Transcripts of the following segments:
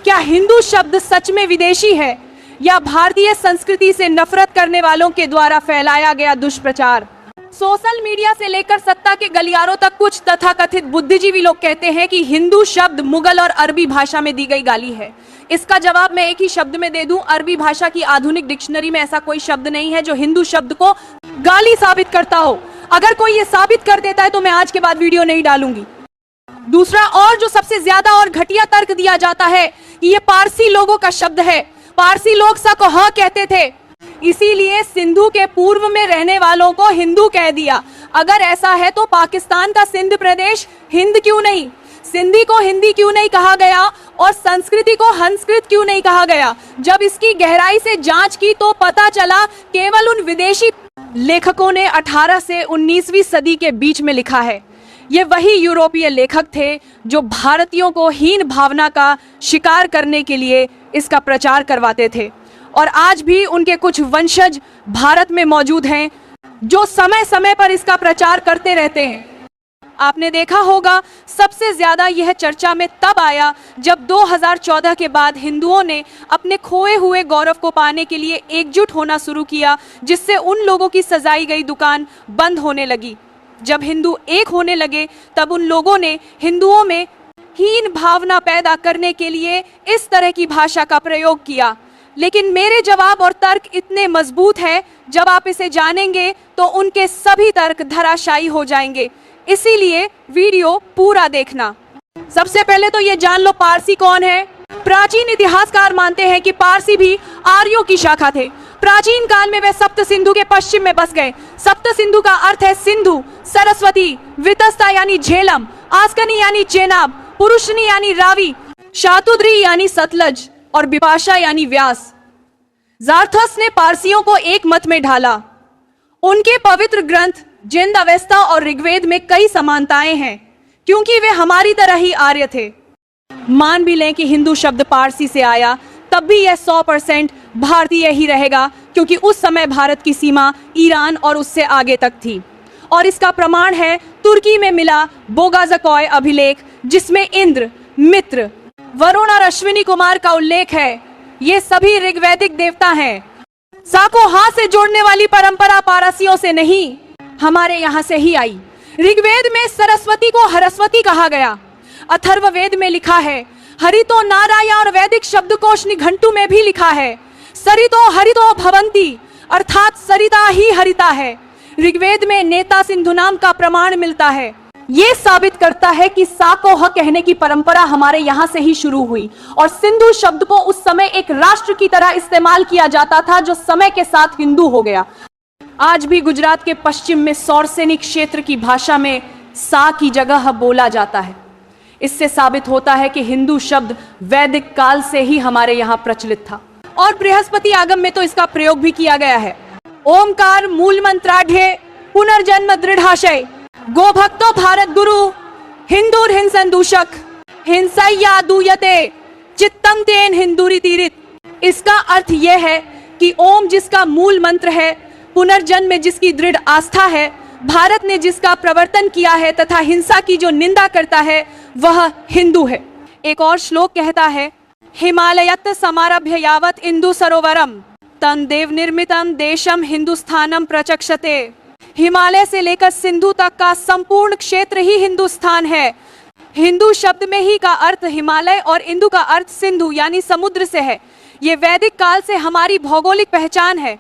क्या हिंदू शब्द सच में विदेशी है या भारतीय संस्कृति से नफरत करने वालों के द्वारा फैलाया गया दुष्प्रचार? सोशल मीडिया से लेकर सत्ता के गलियारों तक कुछ तथाकथित बुद्धिजीवी लोग कहते हैं कि हिंदू शब्द मुगल और अरबी भाषा में दी गई गाली है। इसका जवाब मैं एक ही शब्द में दे दूं, अरबी भाषा की आधुनिक डिक्शनरी में ऐसा कोई शब्द नहीं है जो हिंदू शब्द को गाली साबित करता हो। अगर कोई ये साबित कर देता है तो मैं आज के बाद वीडियो नहीं डालूंगी। दूसरा, और जो सबसे ज्यादा और घटिया तर्क दिया जाता है कि ये पारसी लोगों का शब्द है, पारसी लोग सा को हाँ कहते थे, इसीलिए सिंधु के पूर्व में रहने वालों को हिंदू कह दिया। अगर ऐसा है तो पाकिस्तान का सिंध प्रदेश हिंद क्यों नहीं, सिंधी को हिंदी क्यों नहीं कहा गया और संस्कृति को हंसकृत क्यों नहीं कहा गया? जब इसकी गहराई से जांच की तो पता चला केवल उन विदेशी लेखकों ने 18 से 19वीं सदी के बीच में लिखा है। ये वही यूरोपीय लेखक थे जो भारतीयों को हीन भावना का शिकार करने के लिए इसका प्रचार करवाते थे, और आज भी उनके कुछ वंशज भारत में मौजूद हैं जो समय समय पर इसका प्रचार करते रहते हैं। आपने देखा होगा सबसे ज्यादा यह चर्चा में तब आया जब 2014 के बाद हिंदुओं ने अपने खोए हुए गौरव को पाने के लिए एकजुट होना शुरू किया, जिससे उन लोगों की सजाई गई दुकान बंद होने लगी। जब हिंदू एक होने लगे तब उन लोगों ने हिंदुओं में हीन भावना पैदा करने के लिए इस तरह की भाषा का प्रयोग किया। लेकिन मेरे जवाब और तर्क इतने मजबूत हैं, जब आप इसे जानेंगे तो उनके सभी तर्क धराशायी हो जाएंगे। इसीलिए वीडियो पूरा देखना। सबसे पहले तो ये जान लो पारसी कौन है। प्राचीन इतिहासकार मानते हैं कि पारसी भी आर्यों की शाखा थे। प्राचीन काल में वे सप्त सिंधु के पश्चिम में बस गए। सप्त सिंधु का अर्थ है सिंधु, सरस्वती, वितस्ता यानी झेलम, आस्कनी यानी चेनाब, पुरुषनी यानी रावी, शातुद्री यानी सतलज और बिपाशा यानी व्यास। जारथस ने पारसियों को एक मत में ढाला। उनके पवित्र ग्रंथ जिंद, अवेस्ता और ऋग्वेद में कई समानताएं हैं क्योंकि वे हमारी तरह ही आर्य थे। मान भी लें कि हिंदू शब्द पारसी से आया, तब भी यह 100% भारतीय ही रहेगा क्योंकि उस समय भारत की सीमा ईरान और उससे आगे तक थी। और इसका प्रमाण है तुर्की में मिला बोगाजकॉय अभिलेख, जिसमें इंद्र, मित्र, वरुण और अश्विनी कुमार का उल्लेख है। ये सभी ऋग्वैदिक देवता हैं। सा को हा से जोड़ने वाली परंपरा पारसियों से नहीं, हमारे यहाँ से ही आई। ऋग्वेद में सरस्वती को हरस्वती कहा गया। अथर्ववेद में लिखा है, हरितो नाराया, और वैदिक शब्दकोश निघंटु में भी लिखा है सरितो हरितो भवंती, अर्थात सरिता ही हरिता है। ऋग्वेद में नेता सिंधु नाम का प्रमाण मिलता है। ये साबित करता है कि सा को ह कहने की परंपरा हमारे यहाँ से ही शुरू हुई, और सिंधु शब्द को उस समय एक राष्ट्र की तरह इस्तेमाल किया जाता था जो समय के साथ हिंदू हो गया। आज भी गुजरात के पश्चिम में सौरसेनी क्षेत्र की भाषा में सा की जगह बोला जाता है। इससे साबित होता है कि हिंदू शब्द वैदिक काल से ही हमारे यहाँ प्रचलित था, और बृहस्पति आगम में तो इसका प्रयोग भी किया गया है। ओमकार मूल मंत्राढ़ पुनर्जन्म दृढ़ाशय, गोभक्तो भारत गुरु, हिंदुर हिंसन दूषक, हिंसया दूयते चित्तम तेन हिंदुरी तीरित। इसका अर्थ यह है कि ओम जिसका मूल मंत्र है, पुनर्जन्म में जिसकी दृढ़ आस्था है, भारत ने जिसका प्रवर्तन किया है तथा हिंसा की जो निंदा करता है, वह हिंदू है। एक और श्लोक कहता है, हिमालयत समारभ्य यावत इंदु सरोवरम तन देव निर्मितम देशम हिंदुस्थानम प्रचक्षते। हिमालय से लेकर सिंधु तक का संपूर्ण क्षेत्र ही हिंदुस्तान है। हिंदू शब्द में ही का अर्थ हिमालय और इंदु का अर्थ सिंधु यानी समुद्र से है। ये वैदिक काल से हमारी भौगोलिक पहचान है।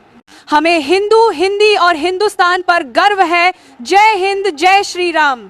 हमें हिंदू, हिंदी और हिंदुस्तान पर गर्व है। जय हिंद, जय श्री राम।